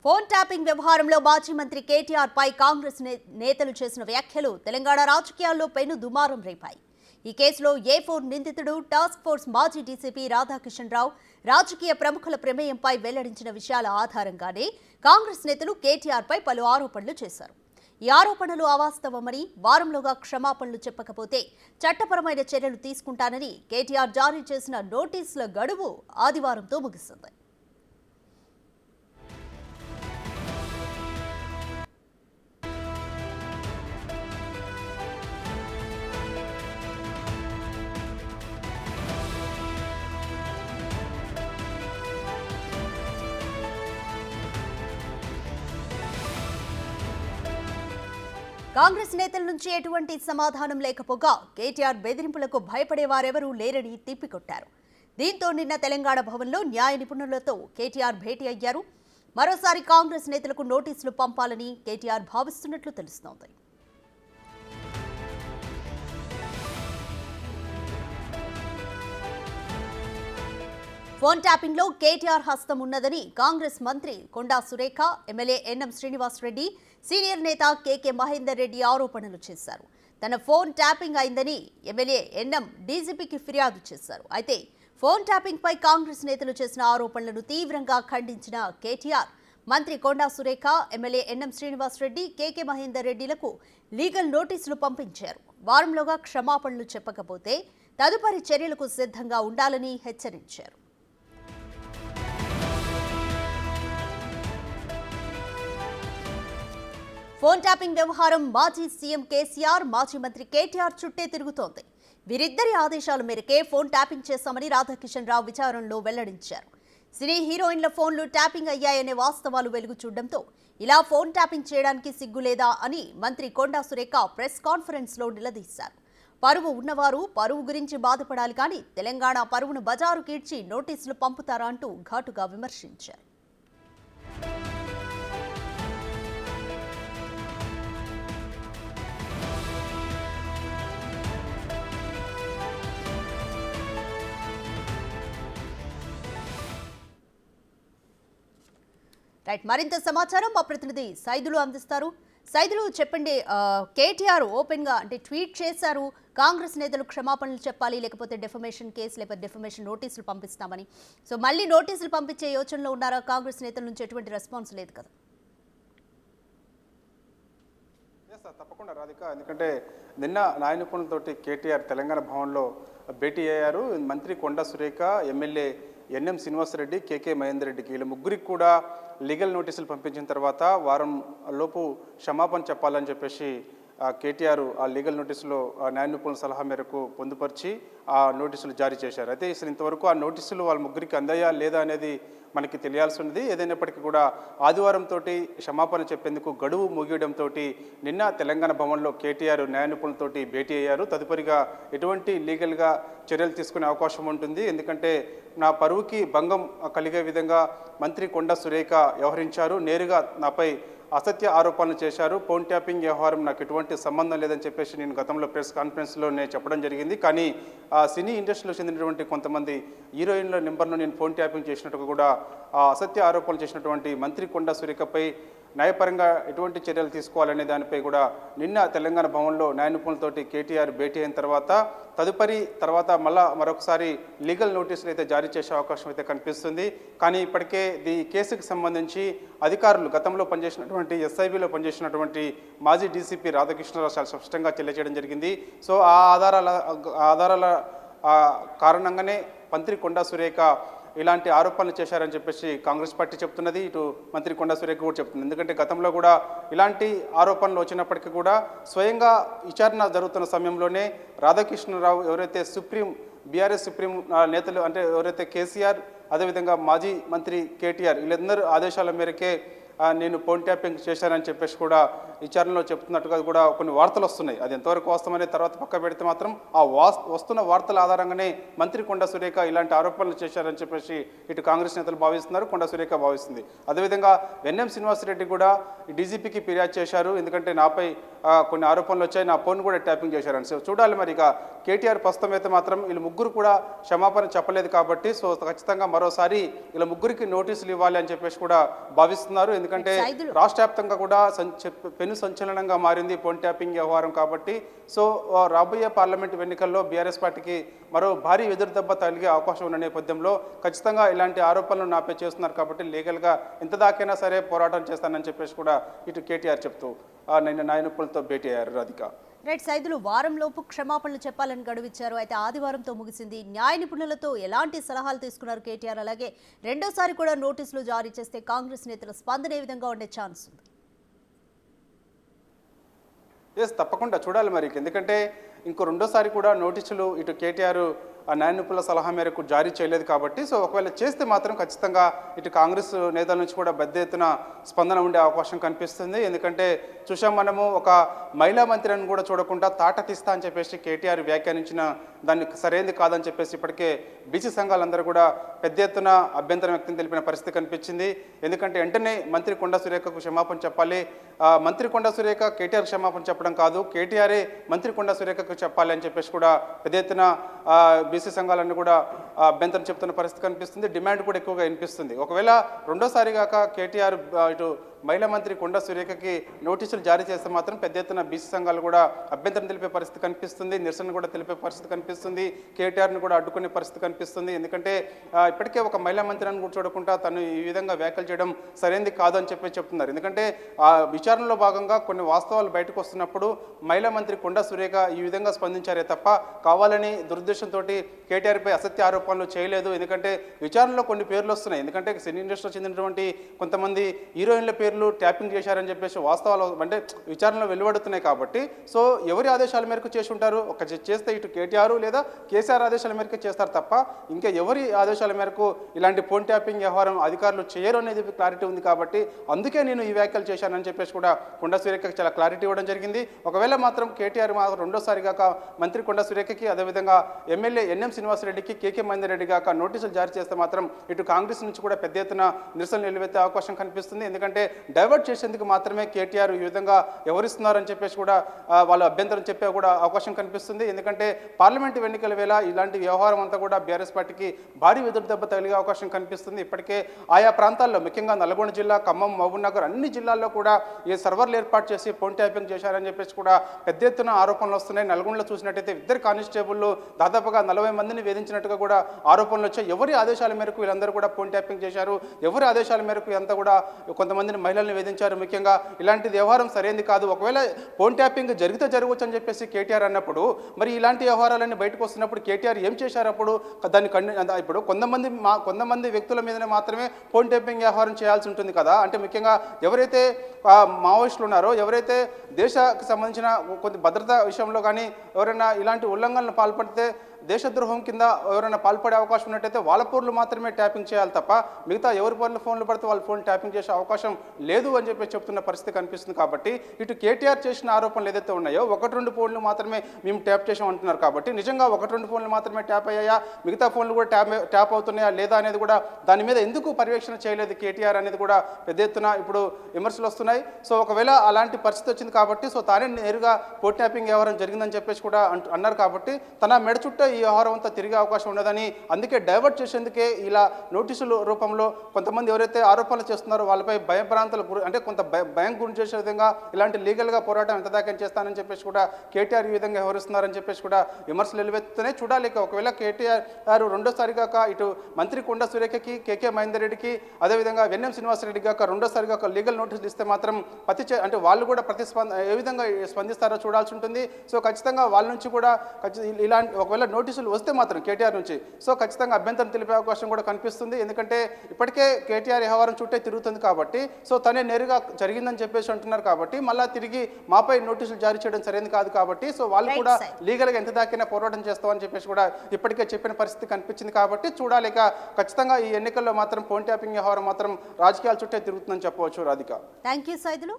Phone tapping వ్యవహారంలో మాజీ మంత్రి కేటీఆర్ పై కాంగ్రెస్ నేతలు చేసిన వ్యాఖ్యలు తెలంగాణ రాజకీయాల్లో పెను దుమారం రేపాయి. ఈ కేసులో ఏ4 నిందితుడు టాస్క్ ఫోర్స్ మాజీ డీసీపీ రాధాకిషన్ రావు రాజకీయ ప్రముఖుల ప్రమేయంపై వెల్లడించిన విషయాల ఆధారంగానే కాంగ్రెస్ నేతలు కేటీఆర్ పై పలు ఆరోపణలు చేశారు. ఈ ఆరోపణలు అవాస్తవమని, వారంలోగా క్షమాపణలు చెప్పకపోతే చట్టపరమైన చర్యలు తీసుకుంటానని కేటీఆర్ జారీ చేసిన నోటీసుల గడువు ఆదివారంతో ముగిసింది. కాంగ్రెస్ నేతల నుంచి ఎటువంటి సమాధానం లేకపోగా కేటీఆర్ బెదిరింపులకు భయపడేవారెవరూ లేరని తిప్పికొట్టారు. దీంతో నిన్న తెలంగాణ భవన్లో న్యాయ నిపుణులతో కేటీఆర్ భేటీ అయ్యారు. మరోసారి కాంగ్రెస్ నేతలకు నోటీసులు పంపాలని కేటీఆర్ భావిస్తున్నట్లు తెలుస్తోంది. ఫోన్ ట్యాపింగ్ లో కేటీఆర్ హస్తం ఉన్నదని కాంగ్రెస్ మంత్రి Konda Surekha, MLA NM Srinivas Reddy, senior నేత కేకే మహేందర్ రెడ్డి ఆరోపణలు చేశారు. తన ఫోన్ ట్యాపింగ్ అయిందని ఎమ్మెల్యే ఎన్ఎం డీజీపీకి ఫిర్యాదు చేశారు. అయితే ఫోన్ ట్యాపింగ్ పై కాంగ్రెస్ నేతలు చేసిన ఆరోపణలను తీవ్రంగా ఖండించిన కేటీఆర్ మంత్రి కొండా సురేఖ, ఎమ్మెల్యే ఎన్ఎం శ్రీనివాస్ రెడ్డి, కేకే మహేందర్ రెడ్డిలకు లీగల్ నోటీసులు పంపించారు. వారంలోగా క్షమాపణలు చెప్పకపోతే తదుపరి చర్యలకు సిద్ధంగా ఉండాలని హెచ్చరించారు. ఫోన్ ట్యాపింగ్ వ్యవహారం మాజీ సీఎం కేసీఆర్, మాజీ మంత్రి కేటీఆర్ చుట్టే తిరుగుతోంది. వీరిద్దరి ఆదేశాల మేరకే ఫోన్ ట్యాపింగ్ చేశామని రాధాకిషన్ రావు విచారణలో వెల్లడించారు. సినీ హీరోయిన్ల ఫోన్లు ట్యాపింగ్ అయ్యాయనే వాస్తవాలు వెలుగు చూడడంతో ఇలా ఫోన్ ట్యాపింగ్ చేయడానికి సిగ్గులేదా అని మంత్రి కొండా సురేఖ ప్రెస్ కాన్ఫరెన్స్లో నిలదీశారు. పరువు ఉన్నవారు పరువు గురించి బాధపడాలి కానీ తెలంగాణ పరువును బజారు కీడ్చి నోటీసులు పంపుతారా అంటూ ఘాటుగా విమర్శించారు. మరింత సమాచారం మా ప్రతినిధి సైదులు అందిస్తారు. సైదులు చెప్పండి, కేటీఆర్ ఓపెన్ గా అంటే ట్వీట్ చేశారు, కాంగ్రెస్ నేతలు క్షమాపణలు చెప్పాలి, లేకపోతే డెఫమేషన్ కేసు లేకపోతే డెఫమేషన్ నోటీసులు పంపిస్తామని. సో మళ్ళీ నోటీసులు పంపించే యోచనలో ఉన్నారా? కాంగ్రెస్ నేతల నుంచి ఎటువంటి రెస్పాన్స్ లేదు కదా? తప్పకుండా రాధిక, ఎందుకంటే నిన్న న్యాయ నిపుణులతోటి కేటీఆర్ తెలంగాణ భవన్లో భేటీ అయ్యారు. మంత్రి కొండా సురేఖ, ఎమ్మెల్యే ఎన్ఎం శ్రీనివాస్ రెడ్డి, కేకే మహేందర్ రెడ్డికి వీళ్ళ ముగ్గురికి కూడా లీగల్ నోటీసులు పంపించిన తర్వాత వారం లోపు క్షమాపణ చెప్పాలని చెప్పేసి కేటీఆర్ ఆ లీగల్ నోటీసులో న్యాయ నిపుణుల సలహా మేరకు పొందుపరిచి ఆ నోటీసులు జారీ చేశారు. అయితే అసలు ఇంతవరకు ఆ నోటీసులు వాళ్ళ ముగ్గురికి అందాయా లేదా అనేది మనకి తెలియాల్సి ఉంది. ఏదైనప్పటికీ కూడా ఆదివారంతో క్షమాపణ చెప్పేందుకు గడువు ముగియడంతో నిన్న తెలంగాణ భవన్లో కేటీఆర్ న్యాయ నిపుణులతోటి భేటీ అయ్యారు. తదుపరిగా ఎటువంటి లీగల్గా చర్యలు తీసుకునే అవకాశం ఉంటుంది. ఎందుకంటే నా పరువుకి భంగం కలిగే విధంగా మంత్రి కొండా సురేఖ వ్యవహరించారు, నేరుగా నాపై అసత్య ఆరోపణలు చేశారు, ఫోన్ ట్యాపింగ్ వ్యవహారం నాకు ఎటువంటి సంబంధం లేదని చెప్పేసి నేను గతంలో ప్రెస్ కాన్ఫరెన్స్లో నేను చెప్పడం జరిగింది. కానీ సినీ ఇండస్ట్రీలో చెందినటువంటి కొంతమంది హీరోయిన్ల నెంబర్ను నేను ఫోన్ ట్యాపింగ్ చేసినట్టుగా కూడా అసత్య ఆరోపణలు చేసినటువంటి మంత్రి కొండా సురేఖపై న్యాయపరంగా ఎటువంటి చర్యలు తీసుకోవాలనే దానిపై కూడా నిన్న తెలంగాణ భవన్లో న్యాయ నిపుణులతోటి కేటీఆర్ భేటీ అయిన తర్వాత మరొకసారి లీగల్ నోటీసులు అయితే జారీ చేసే అవకాశం అయితే కనిపిస్తుంది. కానీ ఇప్పటికే ఈ కేసుకు సంబంధించి అధికారులు గతంలో పనిచేసినటువంటి ఎస్ఐబిలో పనిచేసినటువంటి మాజీ డీసీపీ రాధాకృష్ణరావు చాలా స్పష్టంగా తెలియజేయడం జరిగింది. సో ఆ ఆధారాల కారణంగానే మంత్రి కొండా సురేఖ ఇలాంటి ఆరోపణలు చేశారని చెప్పేసి కాంగ్రెస్ పార్టీ చెప్తున్నది, ఇటు మంత్రి కొండా సురేఖ కూడా చెప్తుంది. ఎందుకంటే గతంలో కూడా ఇలాంటి ఆరోపణలు వచ్చినప్పటికీ కూడా స్వయంగా విచారణ జరుగుతున్న సమయంలోనే రాధాకృష్ణరావు ఎవరైతే బీఆర్ఎస్ సుప్రీం నేతలు అంటే ఎవరైతే కేసీఆర్, అదేవిధంగా మాజీ మంత్రి కేటీఆర్ వీళ్ళందరూ ఆదేశాల మేరకే నేను ఫోన్ ట్యాపింగ్ చేశానని చెప్పేసి కూడా విచారణలో చెప్తున్నట్టుగా కూడా కొన్ని వార్తలు వస్తున్నాయి. అది ఎంతవరకు వాస్తవమనే తర్వాత పక్క పెడితే మాత్రం ఆ వస్తున్న వార్తల ఆధారంగానే మంత్రి కొండా సురేఖ ఇలాంటి ఆరోపణలు చేశారని చెప్పేసి ఇటు కాంగ్రెస్ నేతలు భావిస్తున్నారు, కొండా సురేఖ భావిస్తుంది. అదేవిధంగా ఎన్ఎం శ్రీనివాస్ రెడ్డి కూడా డీజీపీకి ఫిర్యాదు చేశారు, ఎందుకంటే నాపై కొన్ని ఆరోపణలు వచ్చాయి, నా ఫోన్ కూడా ట్యాపింగ్ చేశారని. సో చూడాలి మరి ఇక కేటీఆర్ ప్రస్తుతం అయితే మాత్రం వీళ్ళు ముగ్గురు కూడా క్షమాపణ చెప్పలేదు కాబట్టి సో ఖచ్చితంగా మరోసారి వీళ్ళ ముగ్గురికి నోటీసులు ఇవ్వాలి అని చెప్పేసి కూడా భావిస్తున్నారు. ఎందుకంటే సైదులు. రాష్ట్ర వ్యాప్తంగా కూడా పెను సంచలనంగా మారింది ఫోన్ ట్యాపింగ్ వ్యవహారం కాబట్టి సో రాబోయే పార్లమెంట్ ఎన్నికల్లో బీఆర్ఎస్ పార్టీకి మరో భారీ ఎదురుదెబ్బ తగిలే అవకాశం ఉన్న నేపథ్యంలో ఖచ్చితంగా ఇలాంటి ఆరోపణలు నాపై చేస్తున్నారు కాబట్టి లీగల్గా ఎంత దాకైనా సరే పోరాటం చేస్తానని చెప్పేసి కూడా ఇటు కేటీఆర్ చెప్తూ నిన్న నాయకులతో భేటీ అయ్యారు రాధిక. రైట్ సైదులు వారంలోపు క్షమాపణలు చెప్పాలని గడువిచ్చారు. అయితే ఆదివారంతో ముగిసింది. న్యాయ నిపుణులతో ఎలాంటి సలహాలు తీసుకున్నారు కేటీఆర్? అలాగే రెండోసారి కూడా నోటీసులు జారీ చేస్తే కాంగ్రెస్ నేతల స్పందన ఏ విధంగా ఉండే ఛాన్స్ ఉంది? తప్పకుండా చూడాలి మరి, ఎందుకంటే ఇంకో రెండోసారి కూడా నోటీసులు ఇటు కేటీఆర్ ఆ న్యాయ నిపుణుల సలహా మేరకు జారీ చేయలేదు కాబట్టి సో ఒకవేళ చేస్తే మాత్రం ఖచ్చితంగా ఇటు కాంగ్రెస్ నేతల నుంచి కూడా పెద్ద ఎత్తున స్పందన ఉండే అవకాశం కనిపిస్తుంది. ఎందుకంటే చూసాం మనము ఒక మహిళా మంత్రిని కూడా చూడకుండా తాట తీస్తా అని చెప్పేసి కేటీఆర్ వ్యాఖ్యానించిన దాన్ని సరైనది కాదని చెప్పేసి ఇప్పటికే బీసీ సంఘాలందరూ కూడా పెద్ద ఎత్తున అభ్యంతరం వ్యక్తం తెలిపిన పరిస్థితి కనిపించింది. ఎందుకంటే వెంటనే మంత్రి కొండా సురేఖకు క్షమాపణ చెప్పాలి, మంత్రి కొండా సురేఖ కేటీఆర్ క్షమాపణ చెప్పడం కాదు, కేటీఆరే మంత్రి కొండా సురేఖకు చెప్పాలి అని చెప్పేసి కూడా పెద్ద ఎత్తున బీసీ సంఘాలన్నీ కూడా అభ్యంతరం చెప్తున్న పరిస్థితి కనిపిస్తుంది. డిమాండ్ కూడా ఎక్కువగా వినిపిస్తుంది. ఒకవేళ రెండోసారి కాక కేటీఆర్ ఇటు మహిళా మంత్రి కొండా సురేఖకి నోటీసులు జారీ చేస్తే మాత్రం పెద్ద ఎత్తున బీసీ సంఘాలు కూడా అభ్యంతరం తెలిపే పరిస్థితి కనిపిస్తుంది, నిరసన కూడా తెలిపే పరిస్థితి కనిపిస్తుంది, కేటీఆర్ని కూడా అడ్డుకునే పరిస్థితి కనిపిస్తుంది. ఎందుకంటే ఇప్పటికే ఒక మహిళా మంత్రిని కూడా చూడకుండా తను ఈ విధంగా వ్యాఖ్యలు చేయడం సరైనది కాదు అని చెప్పి చెప్తున్నారు. ఎందుకంటే ఆ విచారణలో భాగంగా కొన్ని వాస్తవాలు బయటకు వస్తున్నప్పుడు మహిళా మంత్రి కొండా సురేఖ ఈ విధంగా స్పందించారే తప్ప కావాలని దురుద్దేశంతో కేటీఆర్పై అసత్య ఆరోపణలు చేయలేదు. ఎందుకంటే విచారణలో కొన్ని పేర్లు వస్తున్నాయి. ఎందుకంటే సినీ ఇండస్ట్రీలో చెందినటువంటి కొంతమంది హీరోయిన్ల పేర్లు ట్యాపింగ్ చేశారని చెప్పేసి వాస్తవాలు అంటే విచారణలో వెలువడుతున్నాయి కాబట్టి సో ఎవరి ఆదేశాల మేరకు చేసి ఉంటారు? ఒక చేస్తే ఇటు కేటీఆర్ లేదా కేసీఆర్ ఆదేశాల మేరకు చేస్తారు తప్ప ఇంకా ఎవరి ఆదేశాల మేరకు ఇలాంటి ఫోన్ ట్యాపింగ్ వ్యవహారం అధికారులు చేయరు అనేది క్లారిటీ ఉంది. కాబట్టి అందుకే నేను ఈ వ్యాఖ్యలు చేశానని చెప్పేసి కూడా కొండా సురేఖకి చాలా క్లారిటీ ఇవ్వడం జరిగింది. ఒకవేళ మాత్రం కేటీఆర్ రెండోసారి కాక మంత్రి కొండా సురేఖకి అదేవిధంగా ఎమ్మెల్యే ఎన్ఎం శ్రీనివాసరెడ్డికి కేకే మహేందర్ రెడ్డి కాక నోటీసులు జారీ చేస్తే మాత్రం ఇటు కాంగ్రెస్ నుంచి కూడా పెద్ద ఎత్తున నిరసన నిలువెత్తే అవకాశం కనిపిస్తుంది. ఎందుకంటే డైవర్ట్ చేసేందుకు మాత్రమే కేటీఆర్ ఈ విధంగా ఎవరిస్తున్నారని చెప్పేసి కూడా వాళ్ళు అభ్యంతరం చెప్పే కూడా అవకాశం కనిపిస్తుంది. ఎందుకంటే పార్లమెంటు ఎన్నికల వేళ ఇలాంటి వ్యవహారం అంతా కూడా బీఆర్ఎస్ పార్టీకి భారీ ఎదురు దెబ్బ తగిలే అవకాశం కనిపిస్తుంది. ఇప్పటికే ఆయా ప్రాంతాల్లో ముఖ్యంగా నల్గొండ జిల్లా, ఖమ్మం, మహబూబ్ నగర్ అన్ని జిల్లాల్లో కూడా ఈ సర్వర్లు ఏర్పాటు చేసి ఫోన్ ట్యాపింగ్ చేశారని చెప్పేసి కూడా పెద్ద ఎత్తున ఆరోపణలు వస్తున్నాయి. నల్గొండలో చూసినట్టయితే ఇద్దరు కానిస్టేబుల్లు దాదాపుగా 40 మందిని వేధించినట్టుగా కూడా ఆరోపణలు వచ్చాయి. ఎవరి ఆదేశాల మేరకు వీళ్ళందరూ కూడా ఫోన్ ట్యాపింగ్ చేశారు, ఎవరి ఆదేశాల మేరకు ఇదంతా కూడా కొంతమందిని మహిళల్ని వేధించారు. ముఖ్యంగా ఇలాంటి వ్యవహారం సరైనది కాదు. ఒకవేళ ఫోన్ ట్యాపింగ్ జరిగితే జరగవచ్చు అని చెప్పేసి కేటీఆర్ అన్నప్పుడు మరి ఇలాంటి వ్యవహారాలన్నీ బయటకు వస్తున్నప్పుడు కేటీఆర్ ఏం చేశారు? అప్పుడు దాన్ని ఇప్పుడు కొంతమంది వ్యక్తుల మీదనే మాత్రమే ఫోన్ ట్యాపింగ్ వ్యవహారం చేయాల్సి ఉంటుంది కదా. అంటే ముఖ్యంగా ఎవరైతే మావోయిస్టులు ఉన్నారో, ఎవరైతే దేశానికి సంబంధించిన కొంత భద్రతా విషయంలో కానీ ఎవరైనా ఇలాంటి ఉల్లంఘనలు పాల్పడితే దేశద్రోహం కింద ఎవరైనా పాల్పడే అవకాశం ఉన్నట్టయితే వాళ్ళ ఫోన్లు మాత్రమే ట్యాపింగ్ చేయాలి తప్ప మిగతా ఎవరి ఫోన్లు పడితే వాళ్ళ ఫోన్ ట్యాపింగ్ చేసే అవకాశం లేదు అని చెప్పి చెప్తున్న పరిస్థితి కనిపిస్తుంది. కాబట్టి ఇటు కేటీఆర్ చేసిన ఆరోపణలు ఏదైతే ఉన్నాయో 1-2 ఫోన్లు మాత్రమే మేము ట్యాప్ చేసాం అంటున్నారు. కాబట్టి నిజంగా 1-2 ఫోన్లు మాత్రమే ట్యాప్ అయ్యాయా, మిగతా ఫోన్లు కూడా ట్యాప్ అవుతున్నాయా లేదా అనేది కూడా దాని మీద ఎందుకు పర్యవేక్షణ చేయలేదు కేటీఆర్ అనేది కూడా పెద్ద ఎత్తున ఇప్పుడు విమర్శలు వస్తున్నాయి. సో ఒకవేళ అలాంటి పరిస్థితి వచ్చింది కాబట్టి సో తానే నేరుగా ఫోన్ ట్యాపింగ్ వ్యవహారం జరిగిందని చెప్పేసి కూడా అన్నారు. కాబట్టి తన మెడ చుట్టూ ఈ వ్యవహారం అంతా తిరిగే అవకాశం ఉండదని అందుకే డైవర్ట్ చేసేందుకే ఇలా నోటీసుల రూపంలో కొంతమంది ఎవరైతే ఆరోపణలు చేస్తున్నారో వాళ్ళపై భయభ్రాంతులు అంటే కొంత భయం గురి చేసే విధంగా ఇలాంటి లీగల్గా పోరాటం ఎంత దాకా చేస్తానని చెప్పేసి కూడా కేటీఆర్ ఈ విధంగా వ్యవహరిస్తున్నారని చెప్పేసి కూడా విమర్శలు వెలువెత్తుతూనే చూడాలి. ఒకవేళ కేటీఆర్ రెండోసారి కాక ఇటు మంత్రి కొండా సురేఖకి, కేకే మహేందర్ రెడ్డికి, అదేవిధంగా ఎన్ఎం శ్రీనివాసరెడ్డి కాక రెండోసారి కాక లీగల్ నోటీసులు ఇస్తే మాత్రం అంటే వాళ్ళు కూడా ఏ విధంగా స్పందిస్తారో చూడాల్సి ఉంటుంది. సో ఖచ్చితంగా వాళ్ళ నుంచి కూడా ఇలాంటి ఒకవేళ నోటీసులు వస్తే మాత్రం కేటీఆర్ నుంచి సో ఖచ్చితంగా అభ్యంతరం తెలిపే అవకాశం కూడా కనిపిస్తుంది. ఎందుకంటే ఇప్పటికే కేటీఆర్ వ్యవహారం చుట్టే తిరుగుతుంది కాబట్టి సో తనే నేరుగా జరిగిందని చెప్పేసి అంటున్నారు. కాబట్టి మళ్ళీ తిరిగి మాపై నోటీసులు జారీ చేయడం సరైనది కాదు. కాబట్టి సో వాళ్ళు కూడా లీగల్గా ఎంత దాకైనా పోరాటం చేస్తామని చెప్పేసి కూడా ఇప్పటికే చెప్పిన పరిస్థితి కనిపించింది. కాబట్టి చూడాలి ఖచ్చితంగా ఈ ఎన్నికల్లో మాత్రం ఫోన్ ట్యాపింగ్ వ్యవహారం మాత్రం రాజకీయాల చుట్టే తిరుగుతుందని చెప్పవచ్చు. రాధిక. Thank you Saidulu.